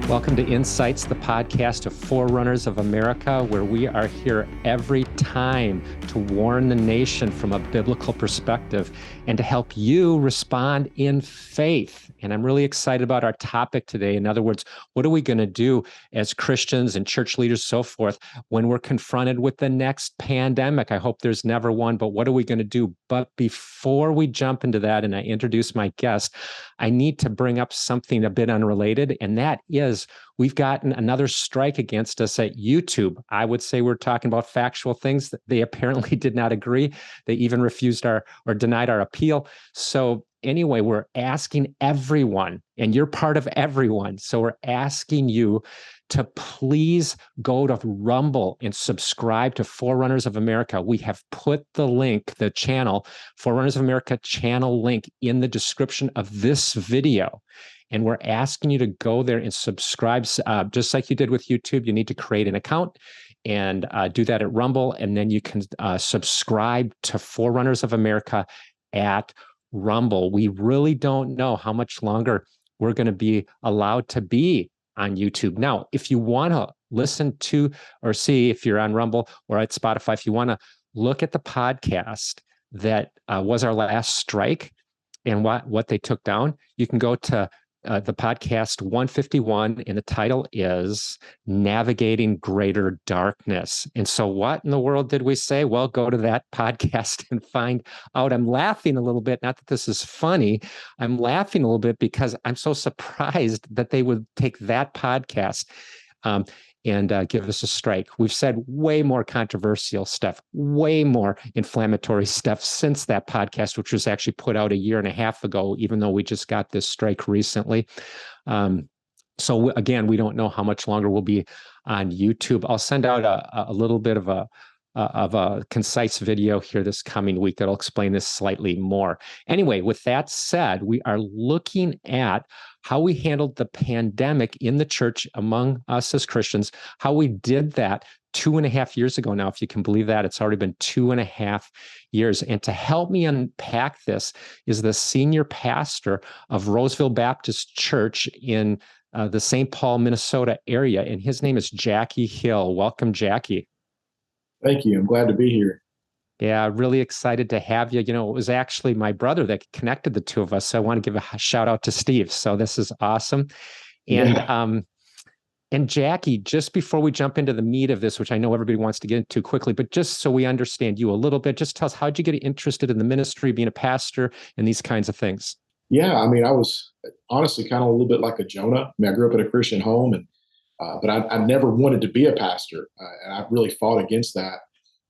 Welcome to Insights, the podcast of Forerunners of America, where we are here every time to warn the nation from a biblical perspective and to help you respond in faith. And I'm really excited about our topic today. In other words, what are we going to do as Christians and church leaders, so forth, when we're confronted with the next pandemic? I hope there's never one, but what are we going to do? But before we jump into that and I introduce my guest, I need to bring up something a bit unrelated, and that is we've gotten another strike against us at YouTube. I would say we're talking about factual things that they apparently did not agree. They even refused or denied our appeal. So anyway, we're asking everyone, and you're part of everyone. So we're asking you to please go to Rumble and subscribe to Forerunners of America. We have put the link, the channel, Forerunners of America channel link in the description of this video. And we're asking you to go there and subscribe. Just like you did with YouTube, you need to create an account and do that at Rumble. And then you can subscribe to Forerunners of America at Rumble. We really don't know how much longer we're going to be allowed to be on YouTube. Now, if you want to listen to or see, if you're on Rumble or at Spotify, if you want to look at the podcast that was our last strike and what they took down, you can go to the podcast 151, and the title is Navigating Greater Darkness. And so what in the world did we say? Well, go to that podcast and find out. I'm laughing a little bit, not that this is funny. I'm laughing a little bit because I'm so surprised that they would take that podcast and give us a strike. We've said way more controversial stuff, way more inflammatory stuff since that podcast, which was actually put out a year and a half ago, even though we just got this strike recently. So again, we don't know how much longer we'll be on YouTube. I'll send out a little bit of a concise video here this coming week that'll explain this slightly more. Anyway, with that said, we are looking at how we handled the pandemic in the church among us as Christians, how we did that 2.5 years ago now, if you can believe that. It's already been 2.5 years. And to help me unpack this is the senior pastor of Roseville Baptist Church in the St. Paul, Minnesota area. And his name is Jackie Hill. Welcome, Jackie. Thank you. I'm glad to be here. Yeah, really excited to have you. You know, it was actually my brother that connected the two of us. So I want to give a shout out to Steve. So this is awesome. And Yeah. and Jackie, just before we jump into the meat of this, which I know everybody wants to get into quickly, but just so we understand you a little bit, just tell us, how'd you get interested in the ministry, being a pastor, and these kinds of things? Yeah. I mean, I was honestly kind of a little bit like a Jonah. I mean, I grew up in a Christian home, and but I never wanted to be a pastor, and I really fought against that.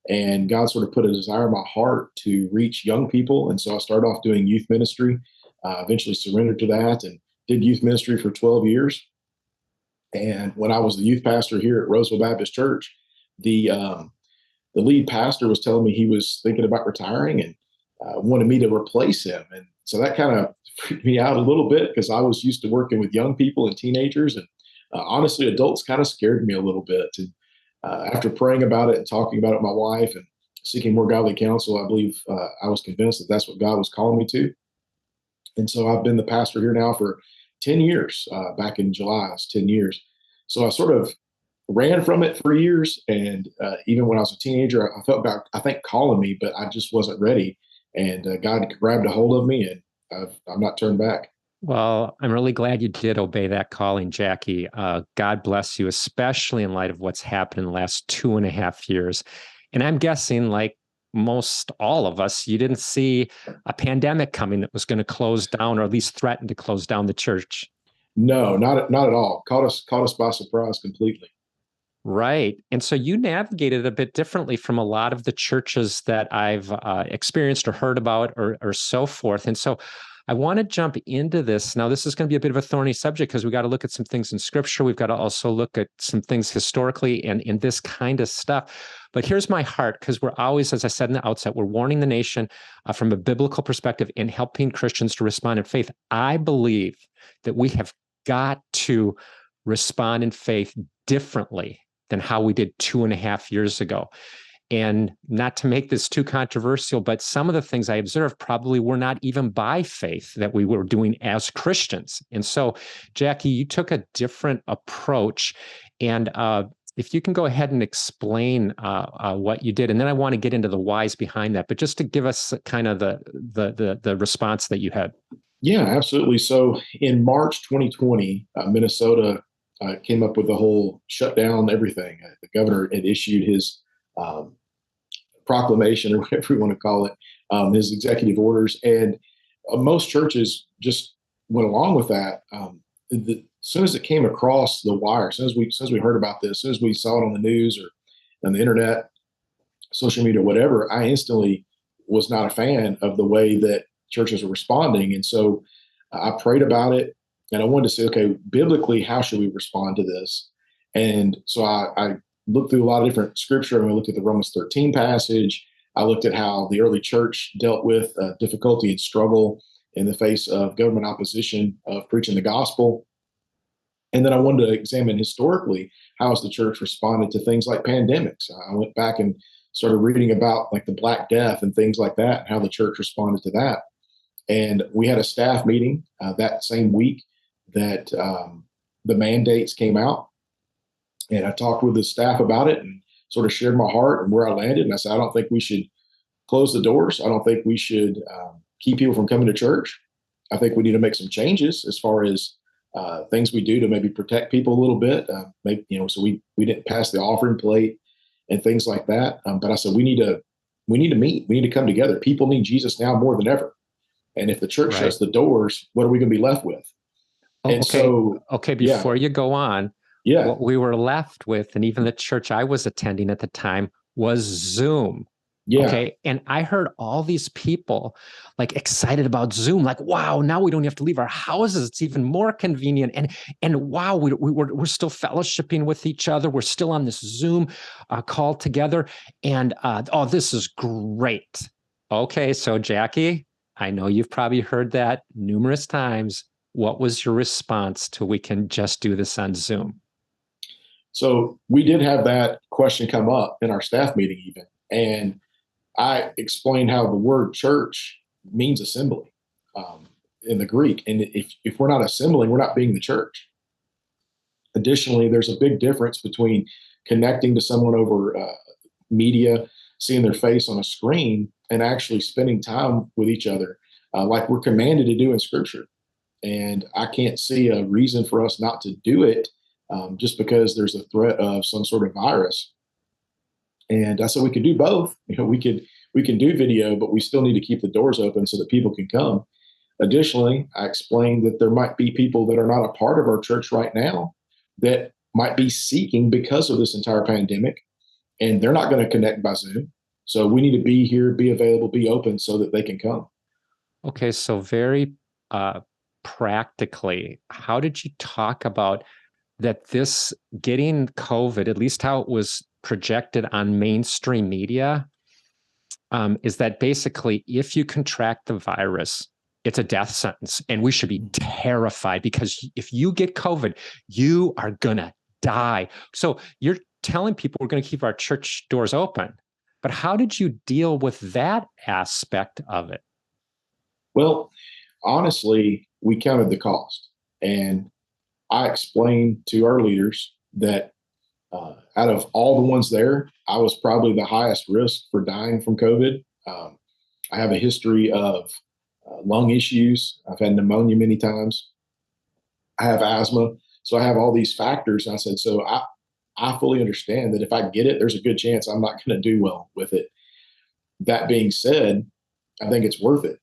And God sort of put a desire in my heart to reach young people, and so I started off doing youth ministry. Eventually surrendered to that and did youth ministry for 12 years. And when I was the youth pastor here at Roseville Baptist Church, the lead pastor was telling me he was thinking about retiring and wanted me to replace him. And so that kind of freaked me out a little bit because I was used to working with young people and teenagers. And honestly, adults kind of scared me a little bit. And after praying about it and talking about it with my wife and seeking more godly counsel, I believe I was convinced that that's what God was calling me to. And so I've been the pastor here now for 10 years. Back in July, it's 10 years. So I sort of ran from it for years. And even when I was a teenager, I felt God, I think, calling me, but I just wasn't ready. And God grabbed a hold of me, and I'm not turned back. Well, I'm really glad you did obey that calling, Jackie. God bless you, especially in light of what's happened in the last 2.5 years. And I'm guessing, like most all of us, you didn't see a pandemic coming that was going to close down or at least threaten to close down the church. No, not at all. Caught us by surprise completely. Right. And so you navigated a bit differently from a lot of the churches that I've experienced or heard about or so forth. And so I want to jump into this. Now, this is going to be a bit of a thorny subject because we got to look at some things in scripture. We've got to also look at some things historically and in this kind of stuff. But here's my heart, because we're always, as I said in the outset, we're warning the nation from a biblical perspective and helping Christians to respond in faith. I believe that we have got to respond in faith differently than how we did 2.5 years ago. And not to make this too controversial, but some of the things I observed probably were not even by faith that we were doing as Christians. And so, Jackie, you took a different approach. And if you can go ahead and explain what you did, and then I want to get into the whys behind that, but just to give us kind of the response that you had. Yeah, absolutely. So in March 2020, Minnesota came up with the whole shutdown everything. The governor had issued his proclamation, or whatever you want to call it, his executive orders, and most churches just went along with that. As soon as it came across the wire, as soon as we heard about this, as soon as we saw it on the news or on the internet, social media, whatever, I instantly was not a fan of the way that churches are responding. And so I prayed about it, and I wanted to say, okay, biblically, how should we respond to this? And so I looked through a lot of different scripture, and I looked at the Romans 13 passage. I looked at how the early church dealt with difficulty and struggle in the face of government opposition of preaching the gospel. And then I wanted to examine historically, how has the church responded to things like pandemics? I went back and started reading about like the Black Death and things like that, and how the church responded to that. And we had a staff meeting that same week that the mandates came out. And I talked with the staff about it and sort of shared my heart and where I landed. And I said, I don't think we should close the doors. I don't think we should keep people from coming to church. I think we need to make some changes as far as things we do to maybe protect people a little bit. Maybe, so we didn't pass the offering plate and things like that. But I said, we need to meet. We need to come together. People need Jesus now more than ever. And if the church shuts the doors, what are we going to be left with? Before you go on, what we were left with, and even the church I was attending at the time, was Zoom. Yeah. Okay. And I heard all these people like excited about Zoom, like, wow, now we don't have to leave our houses. It's even more convenient. And wow, we're still fellowshipping with each other. We're still on this Zoom call together. And this is great. Okay. So Jackie, I know you've probably heard that numerous times. What was your response to we can just do this on Zoom? So we did have that question come up in our staff meeting even. And I explained how the word church means assembly in the Greek. And if we're not assembling, we're not being the church. Additionally, there's a big difference between connecting to someone over media, seeing their face on a screen, and actually spending time with each other like we're commanded to do in Scripture. And I can't see a reason for us not to do it just because there's a threat of some sort of virus. And I said we could do both. We can do video, but we still need to keep the doors open so that people can come. Additionally, I explained that there might be people that are not a part of our church right now that might be seeking because of this entire pandemic, and they're not going to connect by Zoom. So we need to be here, be available, be open so that they can come. Okay, so very practically, how did you talk about that this getting COVID, at least how it was projected on mainstream media, is that basically if you contract the virus, it's a death sentence, and we should be terrified because if you get COVID, you are going to die. So you're telling people we're going to keep our church doors open, but how did you deal with that aspect of it? Well, honestly, we counted the cost, and I explained to our leaders that out of all the ones there, I was probably the highest risk for dying from COVID. I have a history of lung issues. I've had pneumonia many times. I have asthma. So I have all these factors. And I said, so I fully understand that if I get it, there's a good chance I'm not going to do well with it. That being said, I think it's worth it.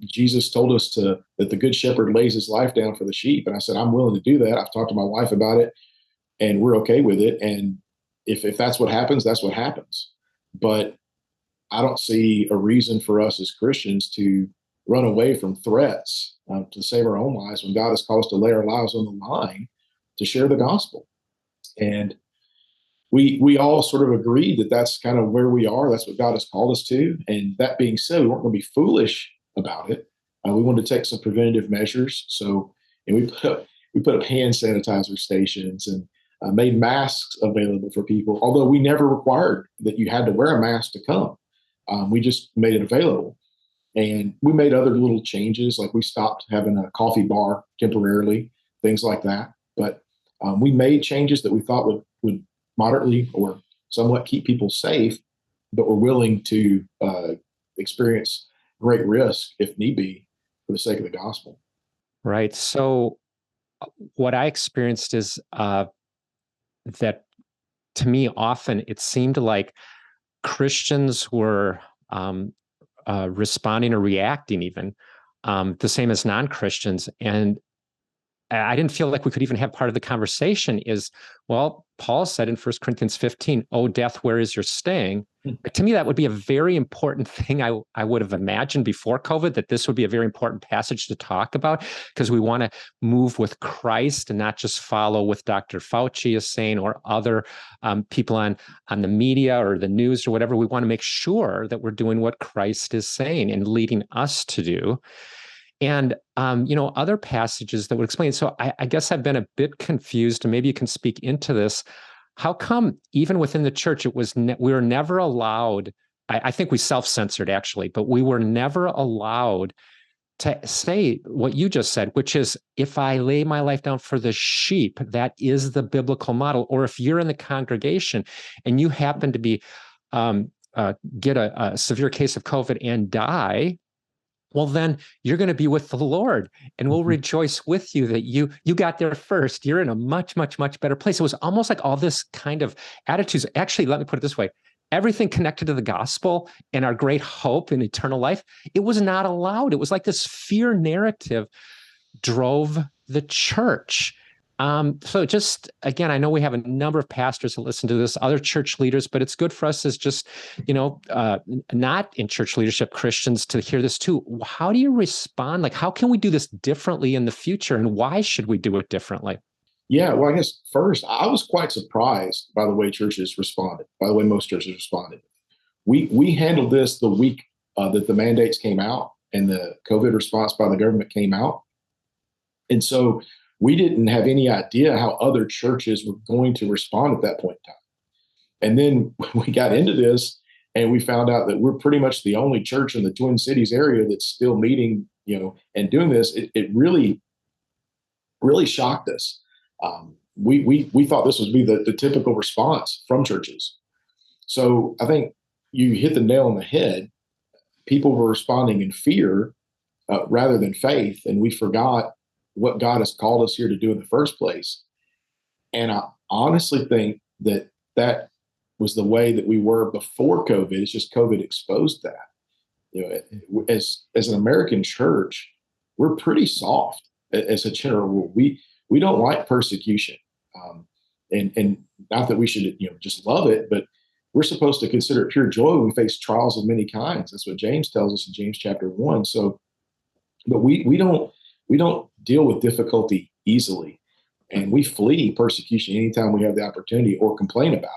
Jesus told us that the good shepherd lays his life down for the sheep. And I said, I'm willing to do that. I've talked to my wife about it, and we're okay with it. And if that's what happens, that's what happens. But I don't see a reason for us as Christians to run away from threats to save our own lives when God has called us to lay our lives on the line to share the gospel. And we all sort of agreed that that's kind of where we are. That's what God has called us to. And that being said, we weren't going to be foolish about it. We wanted to take some preventative measures. So, and we put up hand sanitizer stations, and made masks available for people, although we never required that you had to wear a mask to come. We just made it available. And we made other little changes, like we stopped having a coffee bar temporarily, things like that. But we made changes that we thought would moderately or somewhat keep people safe, but we're willing to experience great risk if need be for the sake of the gospel. Right. So what I experienced is that to me, often it seemed like Christians were responding or reacting even the same as non-Christians. And I didn't feel like we could even have part of the conversation is, well, Paul said in 1 Corinthians 15, "Oh, death, where is your sting?" To me, that would be a very important thing. I would have imagined before COVID that this would be a very important passage to talk about, because we want to move with Christ and not just follow what Dr. Fauci is saying or other people on the media or the news or whatever. We want to make sure that we're doing what Christ is saying and leading us to do. And, other passages that would explain. So I guess I've been a bit confused, and maybe you can speak into this. How come even within the church, we were never allowed, I think we self-censored actually, but we were never allowed to say what you just said, which is, if I lay my life down for the sheep, that is the biblical model. Or if you're in the congregation and you happen to be, get a severe case of COVID and die, well, then you're going to be with the Lord, and we'll rejoice with you that you got there first. You're in a much, much, much better place. It was almost like all this kind of attitudes. Actually, let me put it this way. Everything connected to the gospel and our great hope in eternal life, it was not allowed. It was like this fear narrative drove the church. So just, again, I know we have a number of pastors that listen to this, other church leaders, but it's good for us as just, not in church leadership Christians to hear this too. How do you respond? Like, how can we do this differently in the future, and why should we do it differently? Yeah, well, I guess first, I was quite surprised by the way churches responded, by the way most churches responded. We handled this the week that the mandates came out and the COVID response by the government came out. And so we didn't have any idea how other churches were going to respond at that point in time. And then we got into this and we found out that we're pretty much the only church in the Twin Cities area that's still meeting, and doing this. It really, really shocked us. We thought this would be the typical response from churches. So I think you hit the nail on the head. People were responding in fear rather than faith, and we forgot what God has called us here to do in the first place. And I honestly think that was the way that we were before COVID. It's just COVID exposed that. As an American church, we're pretty soft as a general rule. We don't like persecution, and not that we should just love it, but we're supposed to consider it pure joy when we face trials of many kinds. That's what James tells us in James chapter 1. So, but we don't deal with difficulty easily, and we flee persecution anytime we have the opportunity or complain about it.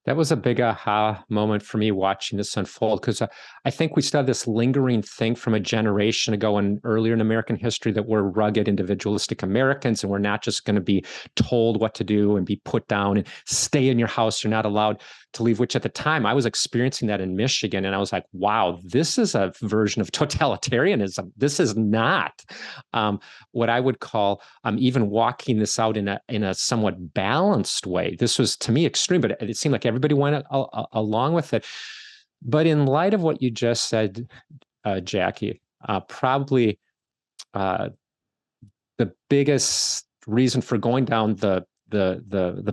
That was a big aha moment for me watching this unfold, because I think we still have this lingering thing from a generation ago and earlier in American history that we're rugged, individualistic Americans, and we're not just going to be told what to do and be put down and stay in your house. You're not allowed to leave, which at the time I was experiencing that in Michigan. And I was like, wow, this is a version of totalitarianism. This is not what I would call even walking this out in a somewhat balanced way. This was, to me, extreme, but it seemed like everybody went along with it. But in light of what you just said, Jackie, probably the biggest reason for going down the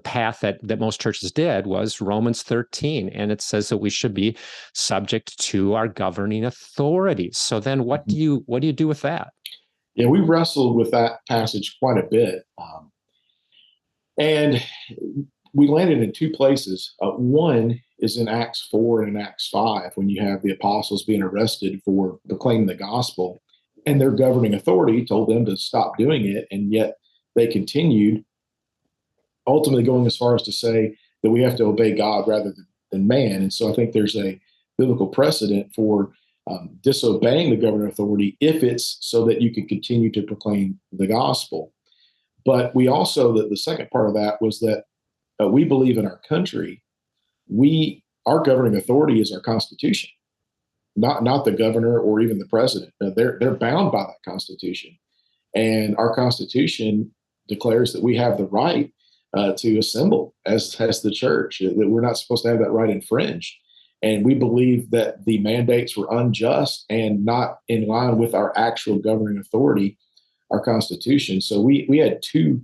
path that most churches did was Romans 13, and it says that we should be subject to our governing authorities. So then, what do you do with that? Yeah, we wrestled with that passage quite a bit, and we landed in two places. One is in Acts 4 and in Acts 5, when you have the apostles being arrested for proclaiming the gospel, and their governing authority told them to stop doing it, and yet they continued, ultimately going as far as to say that we have to obey God rather than man. And so I think there's a biblical precedent for disobeying the governing authority if it's so that you can continue to proclaim the gospel. But we also, the second part of that was that we believe in our country, our governing authority is our Constitution, not the governor or even the president. They're bound by that Constitution, and our Constitution declares that we have the right to assemble as the church. That we're not supposed to have that right infringed, and we believe that the mandates were unjust and not in line with our actual governing authority, our Constitution. So we had two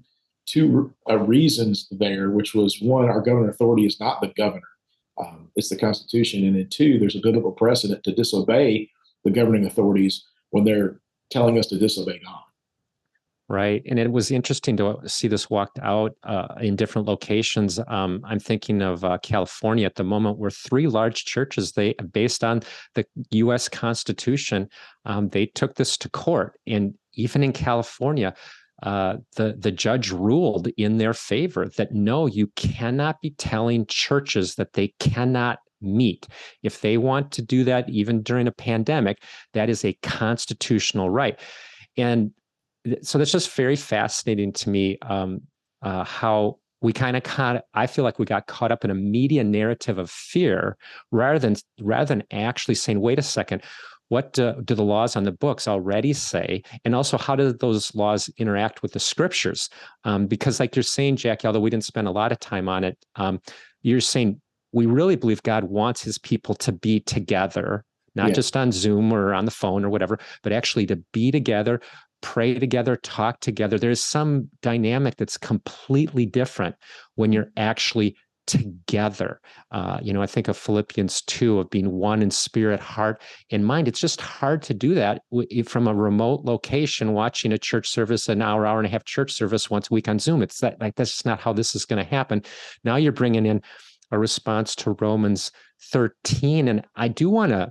reasons there, which was one, our governing authority is not the governor. It's the Constitution. And then two, there's a biblical precedent to disobey the governing authorities when they're telling us to disobey God. Right. And it was interesting to see this walked out in different locations. I'm thinking of California at the moment, where three large churches, based on the U.S. Constitution, they took this to court. And even in California, the judge ruled in their favor that no, you cannot be telling churches that they cannot meet. If they want to do that, even during a pandemic, that is a constitutional right. And so that's just very fascinating to me, how we kind of, I feel like we got caught up in a media narrative of fear rather than actually saying, wait a second, what do the laws on the books already say? And also, how do those laws interact with the scriptures? Because like you're saying, Jackie, although we didn't spend a lot of time on it, you're saying we really believe God wants his people to be together, not just on Zoom or on the phone or whatever, but actually to be together, pray together, talk together. There's some dynamic that's completely different when you're actually together. I think of Philippians 2, of being one in spirit, heart, and mind. It's just hard to do that from a remote location, watching a church service, an hour and a half church service once a week on Zoom. It's that's just not how this is going to happen. Now you're bringing in a response to Romans 13. And I do want to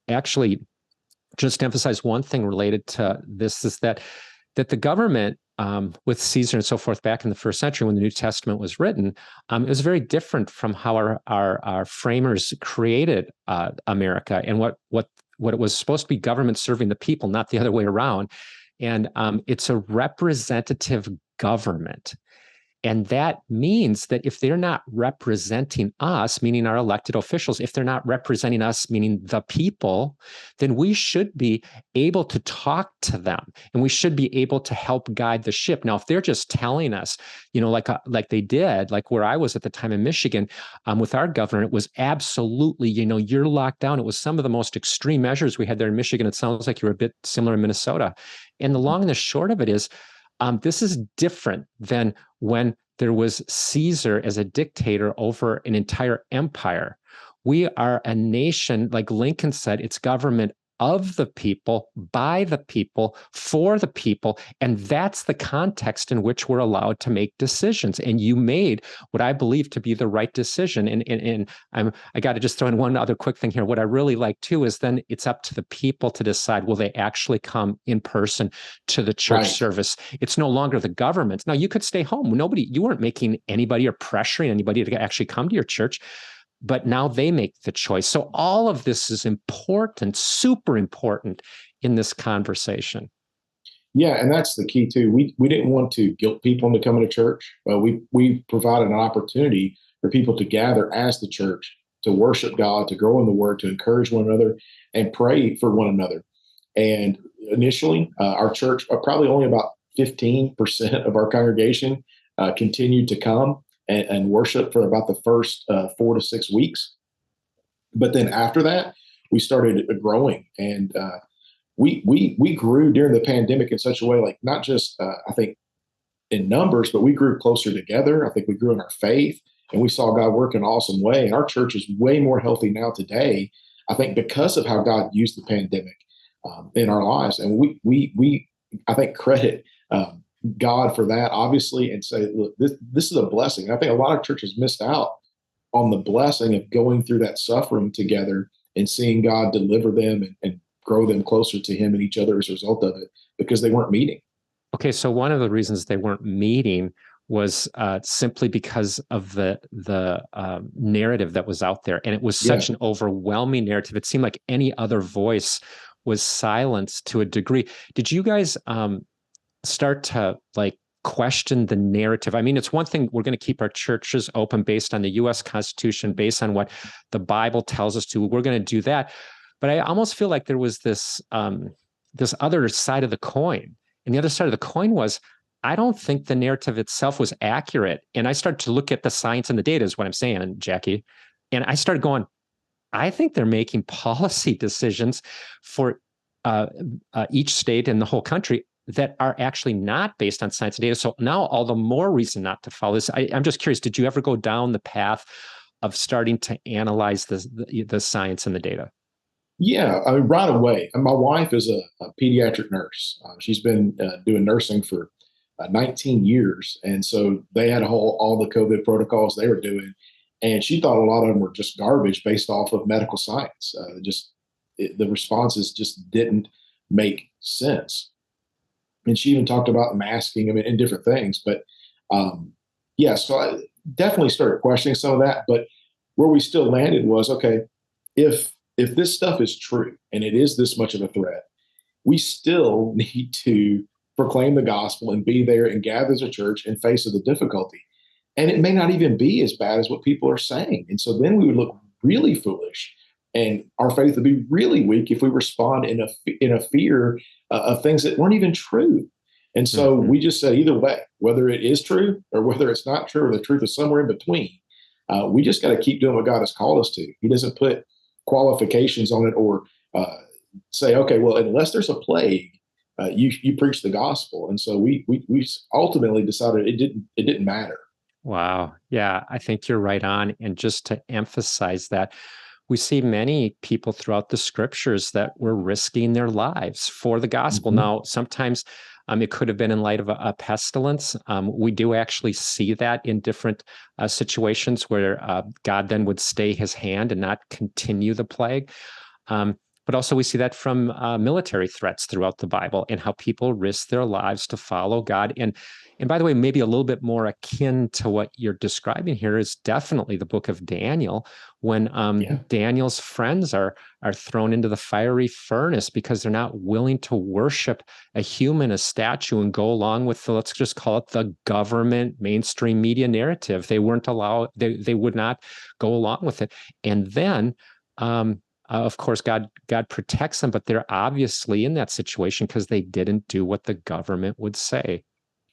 actually just emphasize one thing related to this, is that the government, with Caesar and so forth back in the first century when the New Testament was written, it was very different from how our framers created America, and what it was supposed to be, government serving the people, not the other way around. And it's a representative government. And that means that if they're not representing us, meaning our elected officials, if they're not representing us, meaning the people, then we should be able to talk to them, and we should be able to help guide the ship. Now, if they're just telling us, like they did, like where I was at the time in Michigan, with our governor, it was absolutely, you're locked down. It was some of the most extreme measures we had there in Michigan. It sounds like you're a bit similar in Minnesota. And the long and the short of it is, this is different than when there was Caesar as a dictator over an entire empire. We are a nation, like Lincoln said, it's government of the people, by the people, for the people. And that's the context in which we're allowed to make decisions. And you made what I believe to be the right decision. And I got to just throw in one other quick thing here. What I really like too is then it's up to the people to decide, will they actually come in person to the church service? It's no longer the government. Now, you could stay home. You weren't making anybody or pressuring anybody to actually come to your church, but now they make the choice. So all of this is important, super important in this conversation. Yeah, and that's the key too. We didn't want to guilt people into coming to church. We provided an opportunity for people to gather as the church, to worship God, to grow in the Word, to encourage one another, and pray for one another. And initially, our church, probably only about 15% of our congregation continued to come and worship for about the first 4 to 6 weeks. But then after that, we started growing, and we grew during the pandemic in such a way, like not just I think in numbers, but we grew closer together. I think we grew in our faith, and we saw God work in an awesome way. And our church is way more healthy now today, I think, because of how God used the pandemic in our lives. And we I think credit God for that, obviously, and say, look, this is a blessing. And I think a lot of churches missed out on the blessing of going through that suffering together and seeing God deliver them and grow them closer to Him and each other as a result of it, because they weren't meeting. Okay, so one of the reasons they weren't meeting was simply because of the narrative that was out there, and it was such an overwhelming narrative. It seemed like any other voice was silenced to a degree. Did you guys start to question the narrative. I mean, it's one thing, we're going to keep our churches open based on the U.S. Constitution, based on what the Bible tells us to. We're going to do that. But I almost feel like there was this other side of the coin. And the other side of the coin was, I don't think the narrative itself was accurate. And I started to look at the science and the data, is what I'm saying, Jackie. And I started going, I think they're making policy decisions for each state and the whole country that are actually not based on science and data. So now all the more reason not to follow this. I'm just curious, did you ever go down the path of starting to analyze the science and the data? Yeah, I mean, right away. And my wife is a pediatric nurse. She's been doing nursing for 19 years. And so they had all the COVID protocols they were doing. And she thought a lot of them were just garbage based off of medical science. The responses just didn't make sense. And she even talked about masking, I mean, and different things. But yeah, so I definitely started questioning some of that. But where we still landed was, okay, if this stuff is true and it is this much of a threat, we still need to proclaim the gospel and be there and gather as a church in face of the difficulty. And it may not even be as bad as what people are saying. And so then we would look really foolish, and our faith would be really weak if we respond in a fear of things that weren't even true. And so we just said, either way, whether it is true or whether it's not true, or the truth is somewhere in between, we just got to keep doing what God has called us to. He doesn't put qualifications on it or say, okay, well, unless there's a plague, you preach the gospel. And so we ultimately decided it didn't matter. Wow. Yeah, I think you're right on. And just to emphasize that, we see many people throughout the scriptures that were risking their lives for the gospel. Now, sometimes it could have been in light of a pestilence. We do actually see that in different situations where God then would stay his hand and not continue the plague. But also we see that from military threats throughout the Bible, and how people risk their lives to follow God. And by the way, maybe a little bit more akin to what you're describing here is definitely the book of Daniel, when Daniel's friends are thrown into the fiery furnace because they're not willing to worship a human, a statue, and go along with let's just call it the government mainstream media narrative. They weren't allowed, they would not go along with it. And then of course, God protects them, but they're obviously in that situation because they didn't do what the government would say.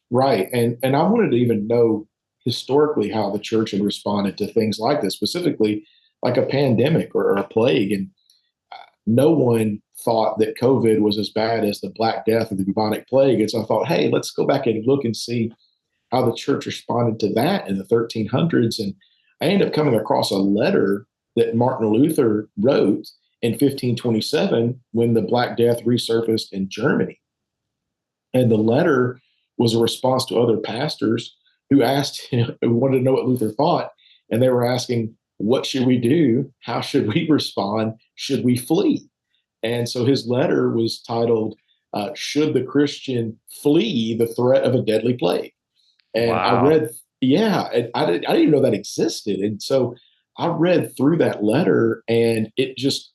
Right. And I wanted to even know historically how the church had responded to things like this, specifically like a pandemic or a plague. And no one thought that COVID was as bad as the Black Death or the bubonic plague. And so I thought, hey, let's go back and look and see how the church responded to that in the 1300s. And I ended up coming across a letter that Martin Luther wrote in 1527 when the Black Death resurfaced in Germany. And the letter was a response to other pastors who asked, who wanted to know what Luther thought. And they were asking, what should we do? How should we respond? Should we flee? And so his letter was titled, Should the Christian Flee the Threat of a Deadly Plague? And wow. I read, I didn't even know that existed. And so I read through that letter, and it just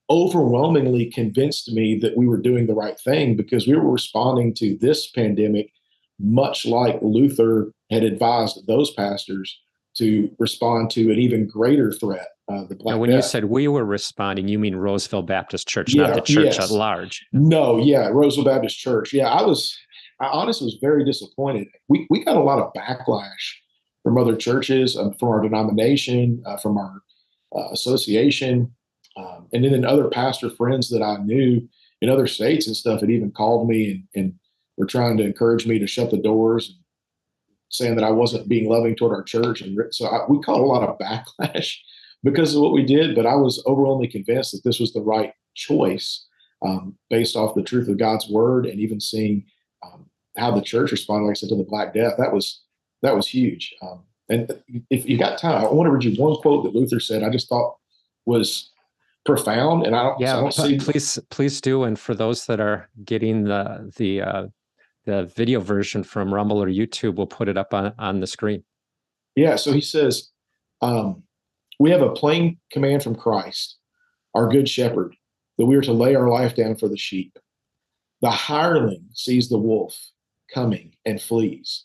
overwhelmingly convinced me that we were doing the right thing, because we were responding to this pandemic much like Luther had advised those pastors to respond to an even greater threat, the Black Now, when Death. you said we were responding, you mean Roseville Baptist Church, Yeah, not the church yes. at large. No, yeah, Roseville Baptist Church. Yeah, I honestly was very disappointed. We got a lot of backlash from other churches, from our denomination, from our association, and then other pastor friends that I knew in other states and stuff had even called me and were trying to encourage me to shut the doors, and saying that I wasn't being loving toward our church. And so we caught a lot of backlash because of what we did, but I was overwhelmingly convinced that this was the right choice, based off the truth of God's word, and even seeing how the church responded, like I said, to the Black Death. That was huge. And if you got time, I want to read you one quote that Luther said I just thought was profound. And I don't see. Please do. And for those that are getting the video version from Rumble or YouTube, we'll put it up on the screen. Yeah. So he says, we have a plain command from Christ, our good shepherd, that we are to lay our life down for the sheep. The hireling sees the wolf coming and flees.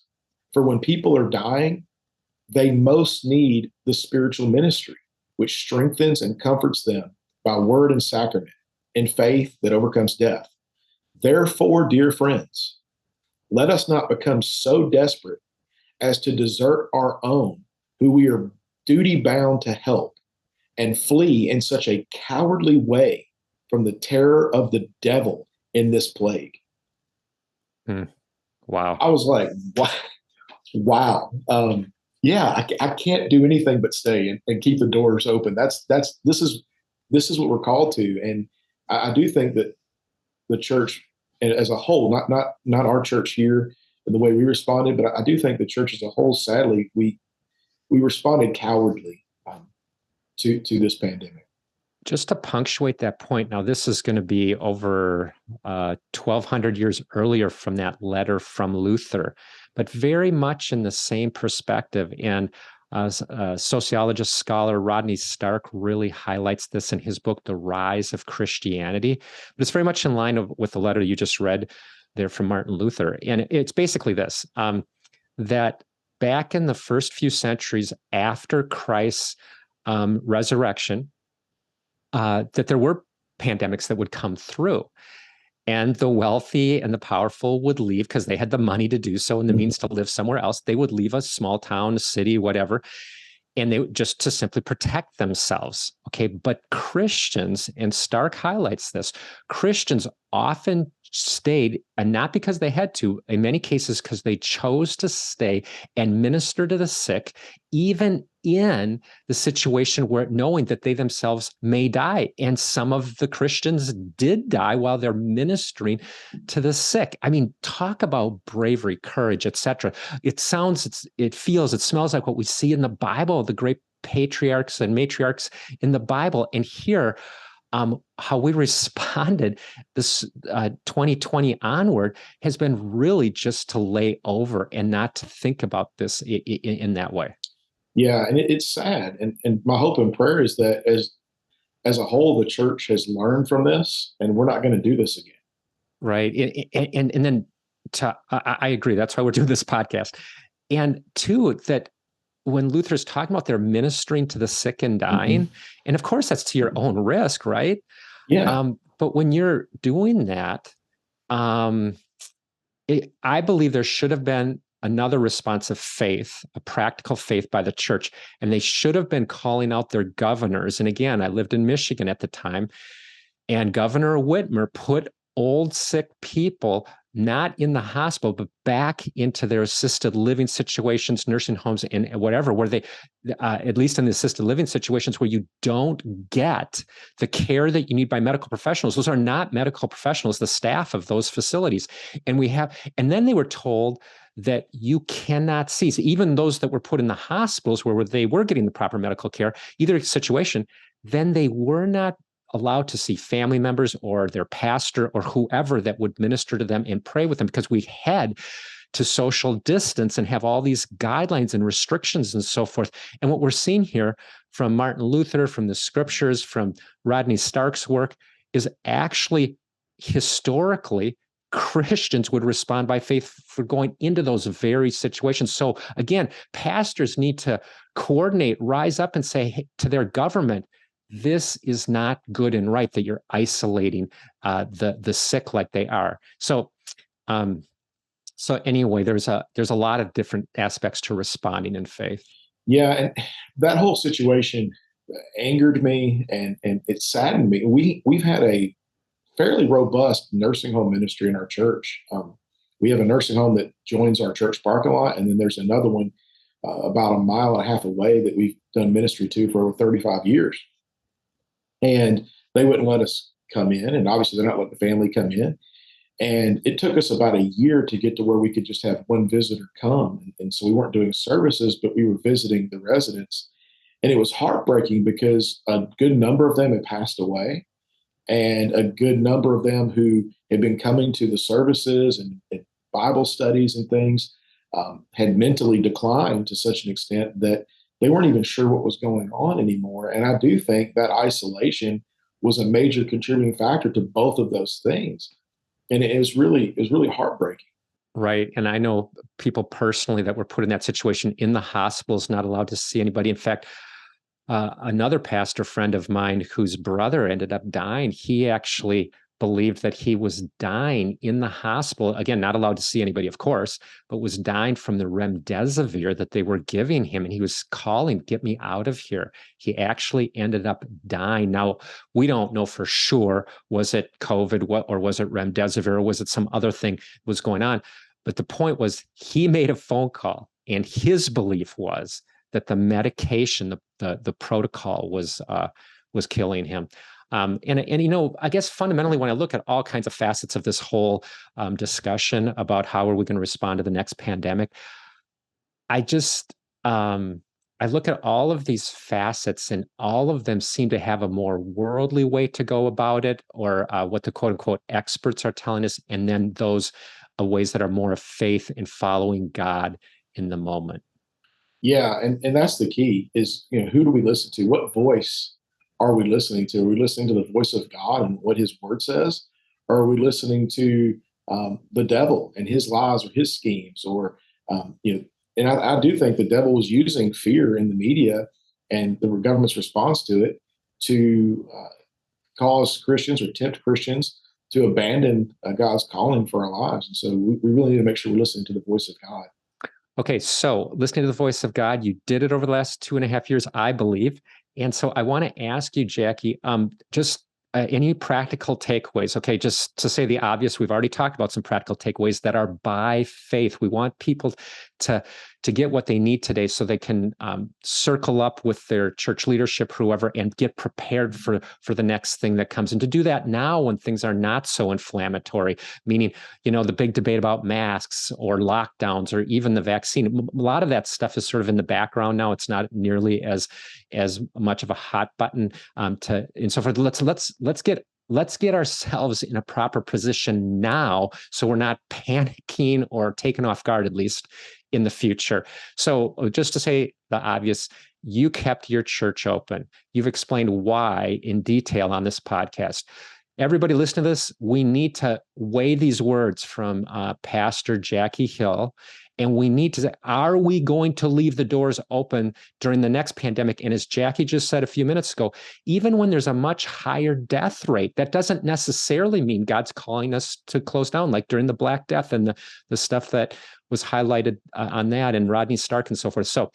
For when people are dying, they most need the spiritual ministry, which strengthens and comforts them by word and sacrament, in faith that overcomes death. Therefore, dear friends, let us not become so desperate as to desert our own, who we are duty bound to help, and flee in such a cowardly way from the terror of the devil in this plague. Wow. I was like, wow. Yeah, I can't do anything but stay and keep the doors open. This is what we're called to. And I do think that the church as a whole, not our church here and the way we responded, but I do think the church as a whole, sadly, we responded cowardly to this pandemic. Just to punctuate that point, now this is going to be over 1,200 years earlier from that letter from Luther, but very much in the same perspective. And sociologist scholar Rodney Stark really highlights this in his book, The Rise of Christianity. But it's very much in line with the letter you just read there from Martin Luther. And it's basically this, that back in the first few centuries after Christ's resurrection, that there were pandemics that would come through, and the wealthy and the powerful would leave because they had the money to do so and the means to live somewhere else. They would leave a small town, a city, whatever, and they just to simply protect themselves. Okay, but Christians, and Stark highlights this, Christians often stayed, and not because they had to, in many cases because they chose to stay and minister to the sick, even in the situation where knowing that they themselves may die. And some of the Christians did die while they're ministering to the sick. I mean, talk about bravery, courage, etc. It smells like what we see in the Bible, the great patriarchs and matriarchs in the Bible. And here, how we responded this 2020 onward has been really just to lay over and not to think about this in that way. Yeah, and it's sad. And my hope and prayer is that as a whole, the church has learned from this, and we're not going to do this again. Right. And then I agree. That's why we're doing this podcast. And two, that when Luther's talking about they're ministering to the sick and dying, and of course that's to your own risk, right? Yeah. But when you're doing that, I believe there should have been another response of faith, a practical faith by the church, and they should have been calling out their governors. And again, I lived in Michigan at the time, and Governor Whitmer put old, sick people not in the hospital, but back into their assisted living situations, nursing homes, and whatever, where they, at least in the assisted living situations where you don't get the care that you need by medical professionals. Those are not medical professionals, the staff of those facilities. And then they were told that you cannot see, so even those that were put in the hospitals where they were getting the proper medical care, either situation, then they were not allowed to see family members or their pastor or whoever that would minister to them and pray with them, because we had to social distance and have all these guidelines and restrictions and so forth. And what we're seeing here from Martin Luther, from the scriptures, from Rodney Stark's work, is actually historically Christians would respond by faith for going into those very situations. So again, pastors need to coordinate, rise up and say to their government, this is not good and right that you're isolating the sick like they are. So anyway, there's a lot of different aspects to responding in faith. Yeah, and that whole situation angered me and it saddened me. We've had a fairly robust nursing home ministry in our church. We have a nursing home that joins our church parking lot, and then there's another one about a mile and a half away that we've done ministry to for over 35 years. And they wouldn't let us come in, and obviously they're not letting the family come in. And it took us about a year to get to where we could just have one visitor come. And so we weren't doing services, but we were visiting the residents. And it was heartbreaking because a good number of them had passed away, and a good number of them who had been coming to the services and Bible studies and things had mentally declined to such an extent that they weren't even sure what was going on anymore. And I do think that isolation was a major contributing factor to both of those things. And it was really heartbreaking. Right. And I know people personally that were put in that situation in the hospitals, not allowed to see anybody. In fact, another pastor friend of mine whose brother ended up dying, he actually believed that he was dying in the hospital. Again, not allowed to see anybody, of course, but was dying from the remdesivir that they were giving him. And he was calling, "Get me out of here." He actually ended up dying. Now, we don't know for sure, was it COVID, or was it remdesivir, or was it some other thing was going on? But the point was, he made a phone call, and his belief was that the medication, the protocol was killing him. And I guess fundamentally, when I look at all kinds of facets of this whole discussion about how are we going to respond to the next pandemic, I just I look at all of these facets, and all of them seem to have a more worldly way to go about it, or what the quote unquote experts are telling us, and then those ways that are more of faith in following God in the moment. Yeah, and that's the key is, who do we listen to? What voice are we listening to? Are we listening to the voice of God and what his word says? Or are we listening to the devil and his lies or his schemes? Or, and I do think the devil was using fear in the media and the government's response to it to cause Christians or tempt Christians to abandon God's calling for our lives. And so we really need to make sure we're listening to the voice of God. Okay, so listening to the voice of God, you did it over the last 2.5 years, I believe. And so I want to ask you, Jackie, just any practical takeaways? Okay, just to say the obvious, we've already talked about some practical takeaways that are by faith. We want people to get what they need today so they can circle up with their church leadership, whoever, and get prepared for the next thing that comes. And to do that now when things are not so inflammatory, meaning, the big debate about masks or lockdowns or even the vaccine. A lot of that stuff is sort of in the background now. It's not nearly as much of a hot button and so forth. Let's get ourselves in a proper position now, so we're not panicking or taken off guard, at least in the future. So just to say the obvious, you kept your church open. You've explained why in detail on this podcast. Everybody listening to this, we need to weigh these words from Pastor Jackie Hill, and we need to say, are we going to leave the doors open during the next pandemic? And as Jackie just said a few minutes ago, even when there's a much higher death rate, that doesn't necessarily mean God's calling us to close down, like during the Black Death and the stuff that was highlighted on that, and Rodney Stark and so forth. So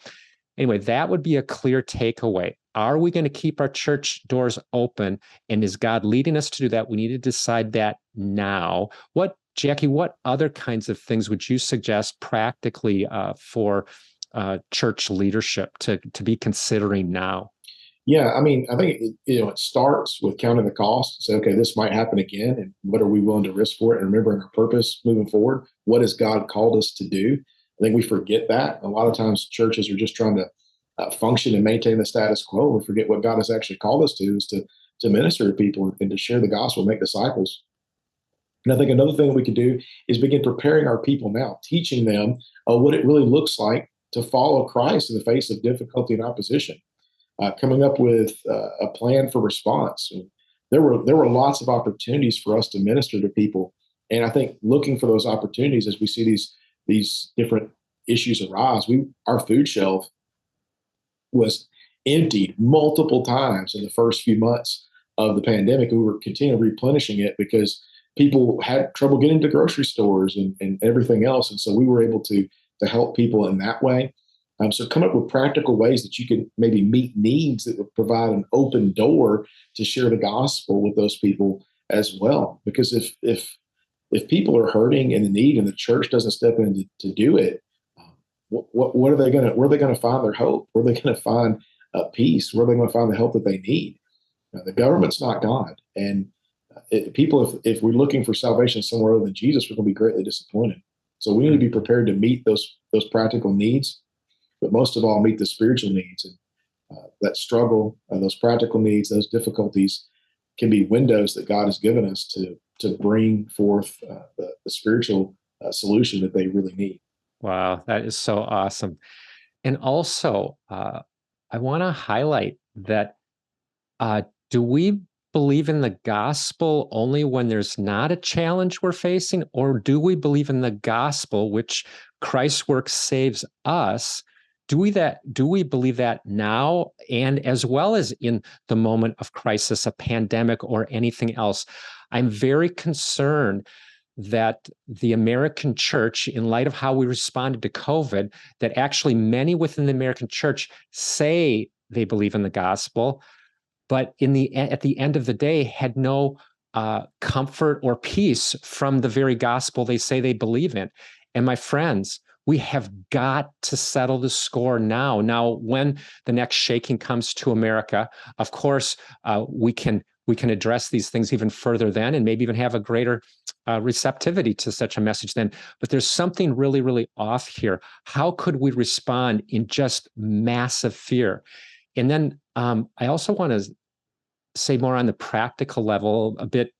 anyway, that would be a clear takeaway. Are we going to keep our church doors open? And is God leading us to do that? We need to decide that now. Jackie, what other kinds of things would you suggest practically for church leadership to be considering now? Yeah, I mean, I think it starts with counting the cost. Say, okay, this might happen again, and what are we willing to risk for it? And remembering our purpose moving forward. What has God called us to do? I think we forget that a lot of times. Churches are just trying to function and maintain the status quo. We forget what God has actually called us to is to minister to people and to share the gospel, make disciples. And I think another thing that we could do is begin preparing our people now, teaching them what it really looks like to follow Christ in the face of difficulty and opposition, coming up with a plan for response. And there were lots of opportunities for us to minister to people, and I think looking for those opportunities as we see these different issues arise. Our food shelf was emptied multiple times in the first few months of the pandemic. We were continuing replenishing it because people had trouble getting to grocery stores and everything else. And so we were able to help people in that way. So come up with practical ways that you can maybe meet needs that would provide an open door to share the gospel with those people as well. Because if people are hurting and in need and the church doesn't step in to do it, where are they going to find their hope? Where are they going to find peace? Where are they going to find the help that they need? The government's not God, and people, if we're looking for salvation somewhere other than Jesus, we're going to be greatly disappointed. So we need to be prepared to meet those practical needs, but most of all, meet the spiritual needs. And that struggle, those practical needs, those difficulties can be windows that God has given us to bring forth the spiritual solution that they really need. Wow, that is so awesome. And also, I want to highlight that do we believe in the gospel only when there's not a challenge we're facing? Or do we believe in the gospel, which Christ's work saves us? Do we believe that now, and as well as in the moment of crisis, a pandemic or anything else? I'm very concerned that the American church, in light of how we responded to COVID, that actually many within the American church say they believe in the gospel, but at the end of the day had no comfort or peace from the very gospel they say they believe in. And my friends, we have got to settle the score now. Now, when the next shaking comes to America, of course, we can address these things even further then, and maybe even have a greater receptivity to such a message then. But there's something really, really off here. How could we respond in just massive fear? And then I also want to say more on the practical level, a bit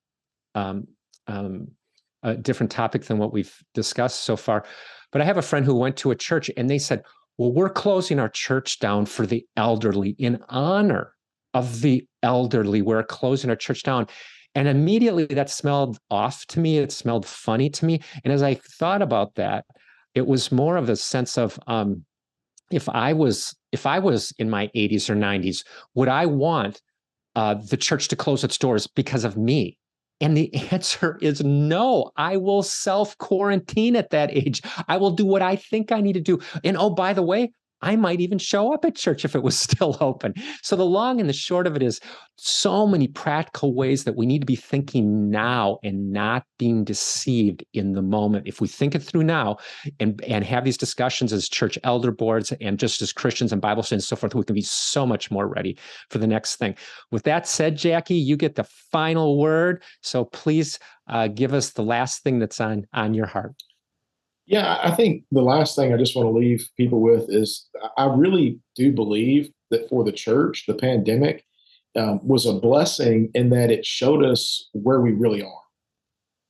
a different topic than what we've discussed so far. But I have a friend who went to a church and they said, well, we're closing our church down for the elderly in honor of the elderly. We're closing our church down. And immediately that smelled off to me. It smelled funny to me. And as I thought about that, it was more of a sense of, if I was in my 80s or 90s, would I want the church to close its doors because of me? And the answer is no. I will self-quarantine at that age. I will do what I think I need to do. And oh, by the way, I might even show up at church if it was still open. So the long and the short of it is so many practical ways that we need to be thinking now and not being deceived in the moment. If we think it through now and have these discussions as church elder boards and just as Christians and Bible studies and so forth, we can be so much more ready for the next thing. With that said, Jackie, you get the final word. So please give us the last thing that's on your heart. Yeah, I think the last thing I just want to leave people with is I really do believe that for the church, the pandemic was a blessing in that it showed us where we really are.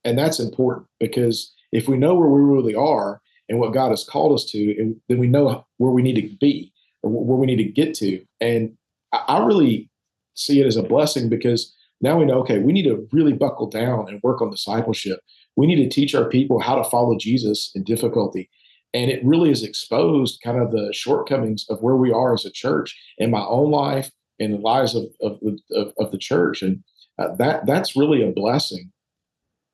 And that's important because if we know where we really are and what God has called us to, then we know where we need to be or where we need to get to. And I really see it as a blessing because now we know, okay, we need to really buckle down and work on discipleship. We need to teach our people how to follow Jesus in difficulty. And it really has exposed kind of the shortcomings of where we are as a church in my own life and the lives of the church. And that's really a blessing.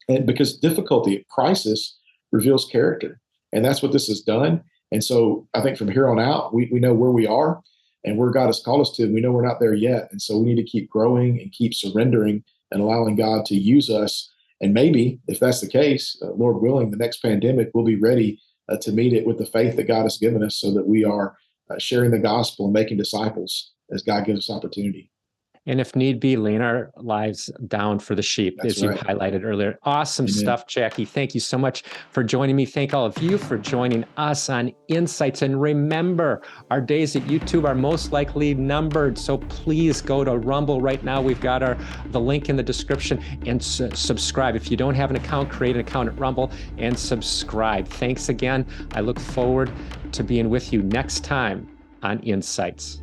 And because difficulty, crisis reveals character. And that's what this has done. And so I think from here on out, we know where we are and where God has called us to. And we know we're not there yet. And so we need to keep growing and keep surrendering and allowing God to use us. And maybe, if that's the case, Lord willing, the next pandemic, we'll be ready to meet it with the faith that God has given us so that we are sharing the gospel and making disciples as God gives us opportunity. And if need be, laying our lives down for the sheep, That's as you right. highlighted earlier. Awesome Amen. stuff, Jackie. Thank you so much for joining me. Thank all of you for joining us on Insights. And remember, our days at YouTube are most likely numbered. So please go to Rumble right now. We've got the link in the description, and subscribe. If you don't have an account, create an account at Rumble and subscribe. Thanks again. I look forward to being with you next time on Insights.